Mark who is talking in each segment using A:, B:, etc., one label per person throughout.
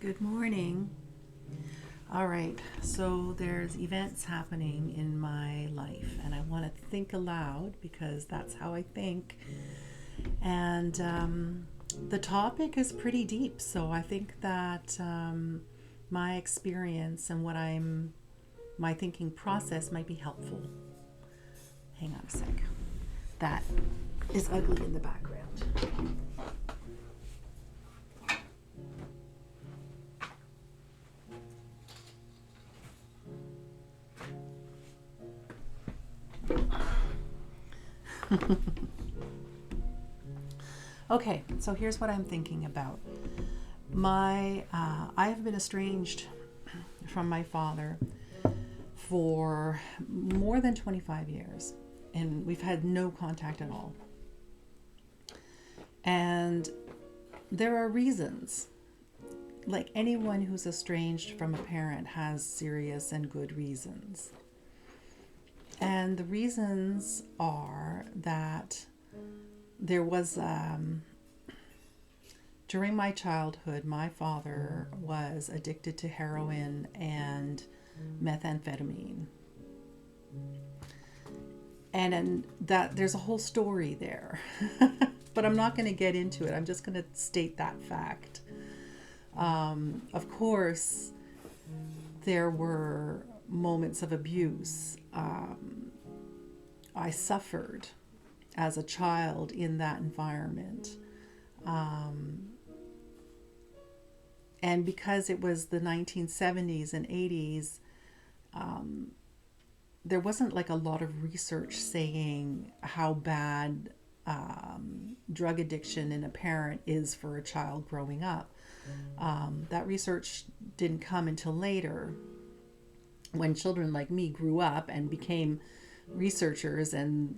A: Good morning. All right, so there's events happening in my life, and I want to think aloud because that's how I think. And the topic is pretty deep, so I think that my experience and my thinking process might be helpful. Hang on a sec. That is ugly in the background. Okay, so here's what I'm thinking about. I have been estranged from my father for more than 25 years, and we've had no contact at all. And there are reasons. Like anyone who's estranged from a parent has serious and good reasons. And the reasons are that there was, during my childhood, my father was addicted to heroin and methamphetamine. And that there's a whole story there. But I'm not going to get into it. I'm just going to state that fact. Of course, there were moments of abuse. I suffered as a child in that environment. Um, and because it was the 1970s and 80s, um, there wasn't like a lot of research saying how bad drug addiction in a parent is for a child growing up. That research didn't come until later when children like me grew up and became researchers and,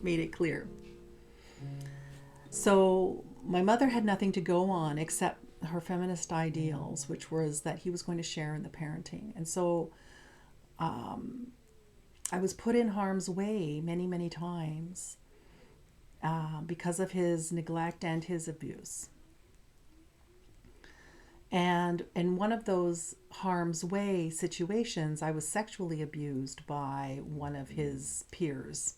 A: made it clear. So my mother had nothing to go on except her feminist ideals, which was that he was going to share in the parenting. And so I was put in harm's way many, many times because of his neglect and his abuse. And in one of those harm's way situations, I was sexually abused by one of his peers,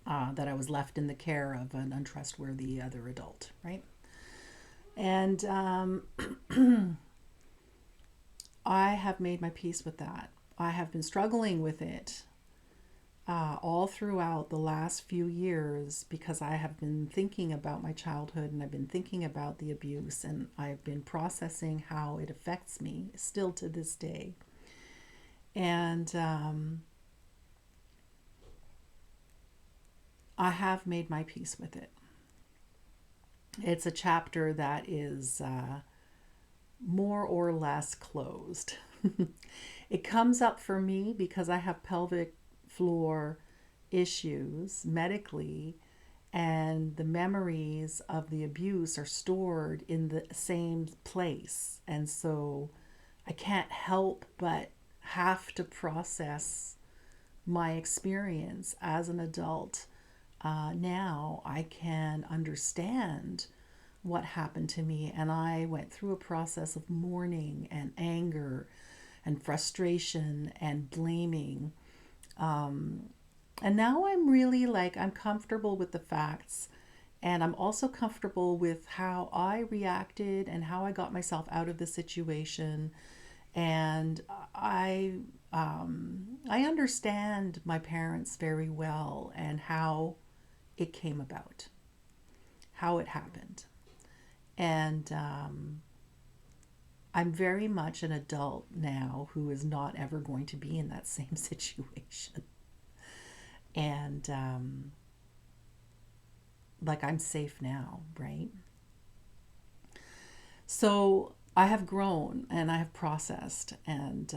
A: that I was left in the care of an untrustworthy other adult, right? And I have made my peace with that. I have been struggling with it all throughout the last few years because I have been thinking about my childhood and I've been thinking about the abuse and I've been processing how it affects me still to this day. And I have made my peace with it. It's a chapter that is more or less closed. It comes up for me because I have pelvic floor issues medically, and the memories of the abuse are stored in the same place. And so I can't help but have to process my experience as an adult. Now I can understand what happened to me, and I went through a process of mourning and anger and frustration and blaming. And now I'm really like, I'm comfortable with the facts, and I'm also comfortable with how I reacted and how I got myself out of the situation. And I understand my parents very well and how it came about, how it happened. And I'm very much an adult now who is not ever going to be in that same situation. And like I'm safe now, right? So I have grown and I have processed, and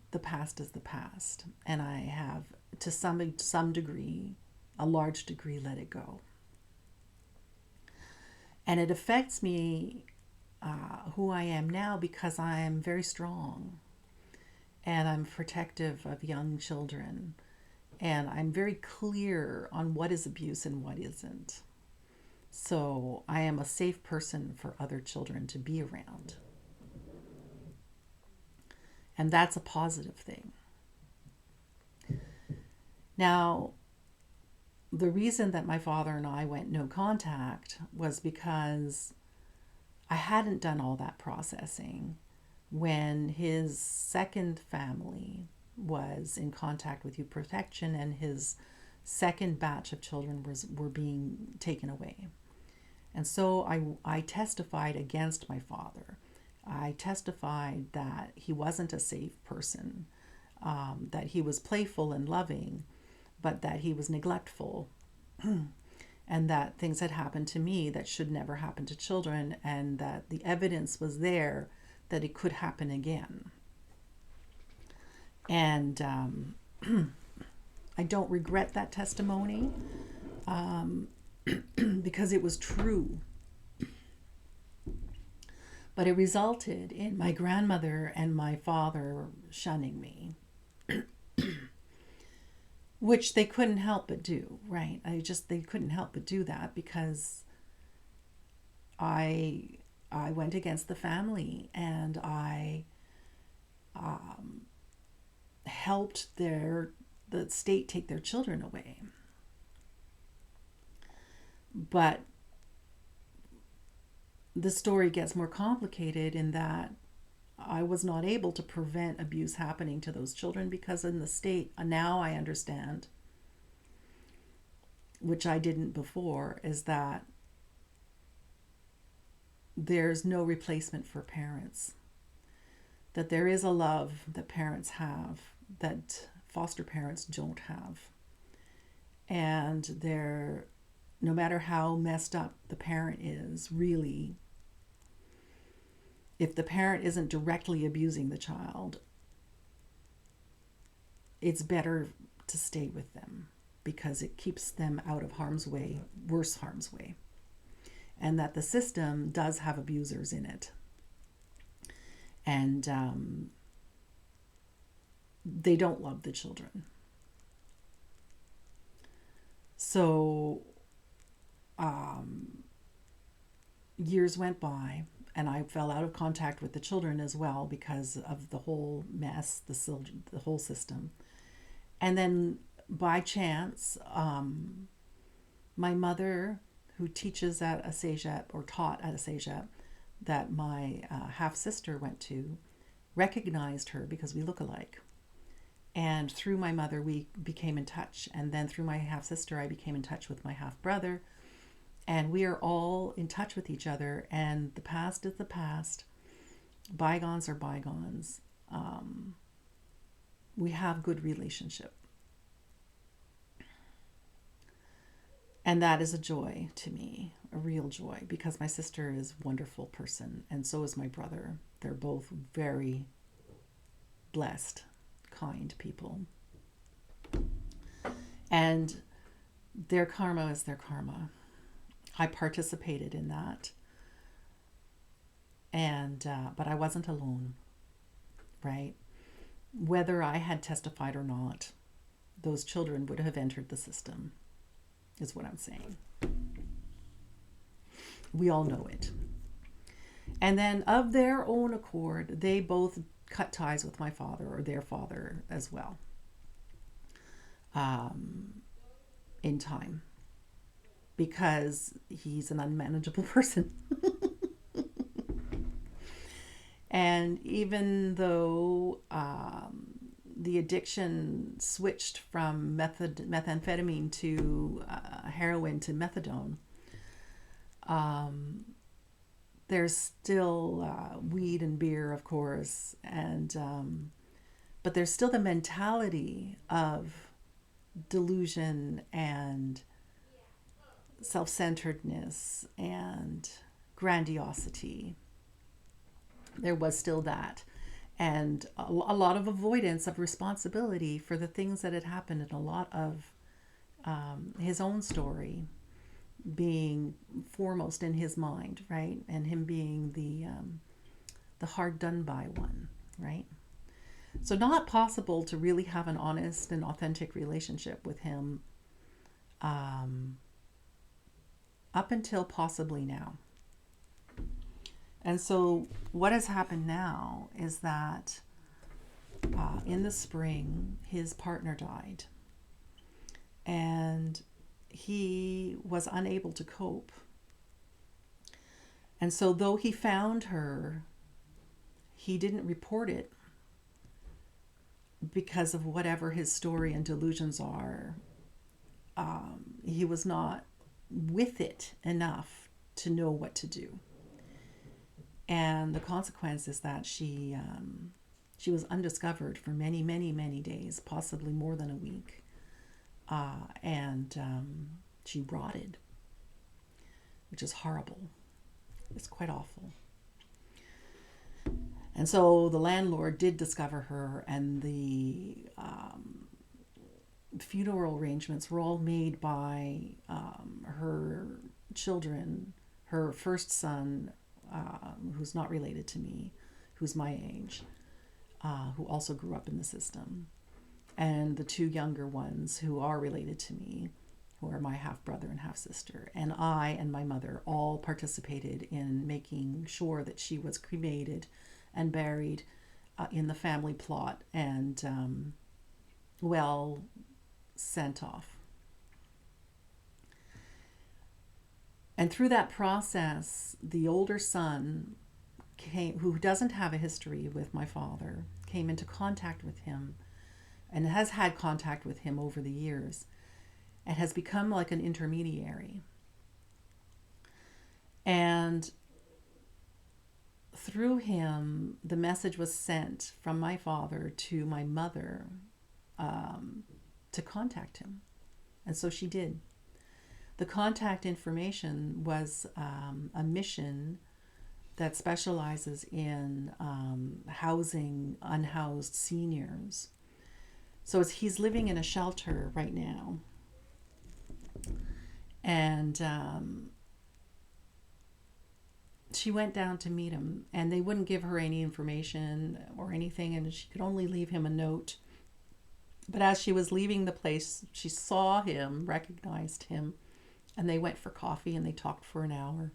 A: the past is the past, and I have, to some degree, a large degree, let it go. And it affects me, who I am now, because I am very strong and I'm protective of young children, and I'm very clear on what is abuse and what isn't. So I am a safe person for other children to be around. And that's a positive thing. Now, the reason that my father and I went no contact was because I hadn't done all that processing when his second family was in contact with youth protection and his second batch of children were being taken away. And so I testified against my father. I testified that he wasn't a safe person, that he was playful and loving, but that he was neglectful, and that things had happened to me that should never happen to children, and that the evidence was there that it could happen again. And I don't regret that testimony because it was true. But it resulted in my grandmother and my father shunning me, which they couldn't help but do, right? They couldn't help but do that because I went against the family, and I helped the state take their children away. But the story gets more complicated in that I was not able to prevent abuse happening to those children because in the state, now I understand, which I didn't before, is that there's no replacement for parents. That there is a love that parents have that foster parents don't have. And no matter how messed up the parent is, really, if the parent isn't directly abusing the child, it's better to stay with them because it keeps them out of harm's way, worse harm's way. And that the system does have abusers in it. And they don't love the children. So years went by, and I fell out of contact with the children as well because of the whole mess, the whole system. And then by chance, my mother, who teaches at a cégep, or taught at a cégep, that my half-sister went to, recognized her because we look alike. And through my mother, we became in touch. And then through my half-sister, I became in touch with my half-brother. And we are all in touch with each other. And the past is the past. Bygones are bygones. We have good relationship. And that is a joy to me, a real joy, because my sister is a wonderful person. And so is my brother. They're both very blessed, kind people. And their karma is their karma. I participated in that. And but I wasn't alone, right? Whether I had testified or not, those children would have entered the system, is what I'm saying. We all know it. And then of their own accord, they both cut ties with my father, or their father as well, in time, because he's an unmanageable person. And even though the addiction switched from methamphetamine to heroin to methadone, there's still weed and beer, of course, and but there's still the mentality of delusion and self-centeredness and grandiosity. There was still that, and a lot of avoidance of responsibility for the things that had happened, and a lot of his own story being foremost in his mind, right? And him being the hard done by one, right? So not possible to really have an honest and authentic relationship with him up until possibly now. And so what has happened now is that in the spring, his partner died. And he was unable to cope. And so though he found her, he didn't report it because of whatever his story and delusions are. He was not with it enough to know what to do. And the consequence is that she was undiscovered for many, many, many days, possibly more than a week. And she rotted, which is horrible. It's quite awful. And so the landlord did discover her, and the funeral arrangements were all made by her children, her first son, who's not related to me, who's my age, who also grew up in the system, and the two younger ones who are related to me, who are my half-brother and half-sister. And I and my mother all participated in making sure that she was cremated and buried in the family plot and sent off. And through that process, the older son came, who doesn't have a history with my father, came into contact with him and has had contact with him over the years and has become like an intermediary. And through him, the message was sent from my father to my mother to contact him. And so she did. The contact information was a mission that specializes in housing unhoused seniors. So he's living in a shelter right now. And she went down to meet him, and they wouldn't give her any information or anything, and she could only leave him a note. But as she was leaving the place, she saw him, recognized him, and they went for coffee and they talked for an hour.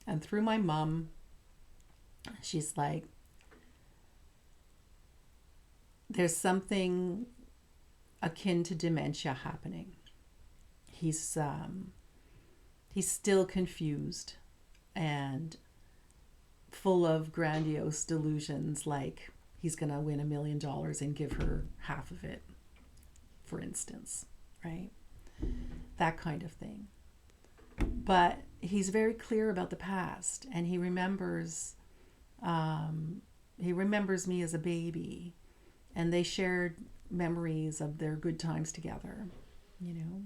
A: And through my mom, she's like, there's something akin to dementia happening. He's still confused and full of grandiose delusions, like he's going to win $1 million and give her half of it, for instance, right? That kind of thing. But he's very clear about the past, and he remembers me as a baby, and they shared memories of their good times together, you know.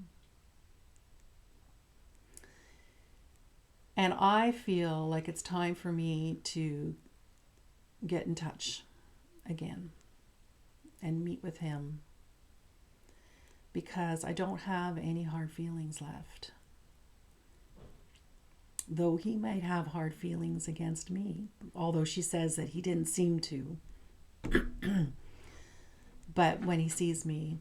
A: And I feel like it's time for me to get in touch again and meet with him, because I don't have any hard feelings left. Though he might have hard feelings against me, although she says that he didn't seem to. But when he sees me,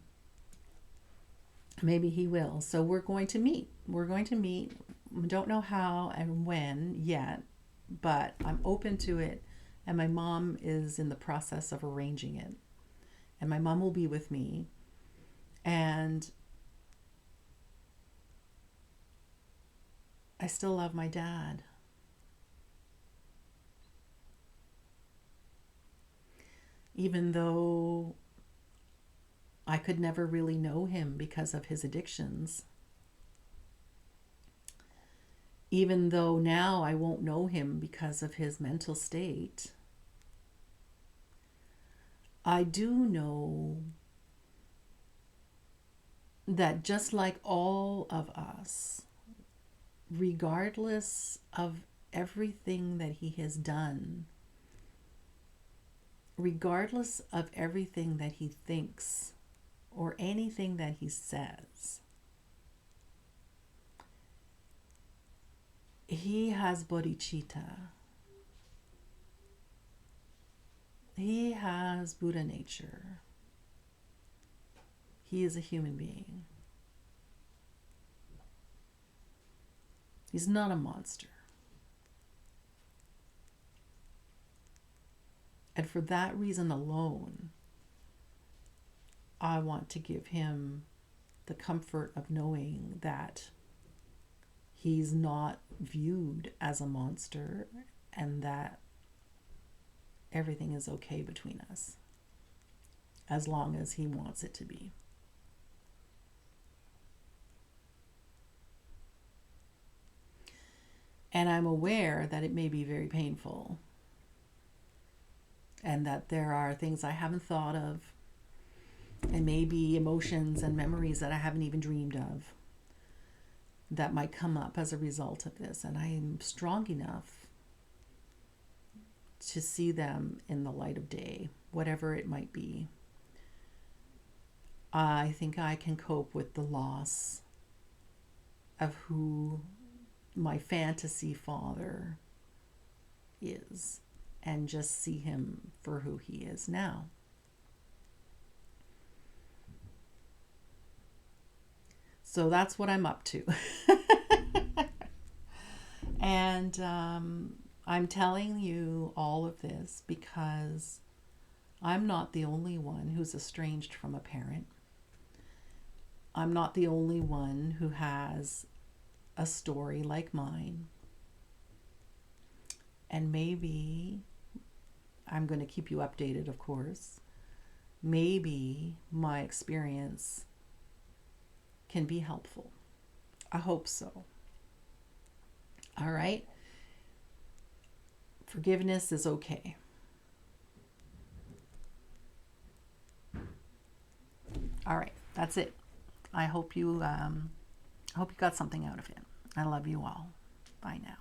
A: maybe he will. So we're going to meet. I don't know how and when yet, but I'm open to it. And my mom is in the process of arranging it. And my mom will be with me. And I still love my dad. Even though I could never really know him because of his addictions. Even though now I won't know him because of his mental state. I do know that just like all of us, regardless of everything that he has done, regardless of everything that he thinks or anything that he says, he has bodhicitta. He has Buddha nature. He is a human being. He's not a monster. And for that reason alone, I want to give him the comfort of knowing that he's not viewed as a monster and that everything is okay between us as long as he wants it to be. And I'm aware that it may be very painful and that there are things I haven't thought of and maybe emotions and memories that I haven't even dreamed of that might come up as a result of this. And I am strong enough to see them in the light of day, whatever it might be. I think I can cope with the loss of who my fantasy father is and just see him for who he is now. So that's what I'm up to. And I'm telling you all of this because I'm not the only one who's estranged from a parent. I'm not the only one who has a story like mine. And maybe, I'm going to keep you updated, of course, maybe my experience can be helpful. I hope so. All right? Forgiveness is okay. All right, that's it. I hope you got something out of it. I love you all. Bye now.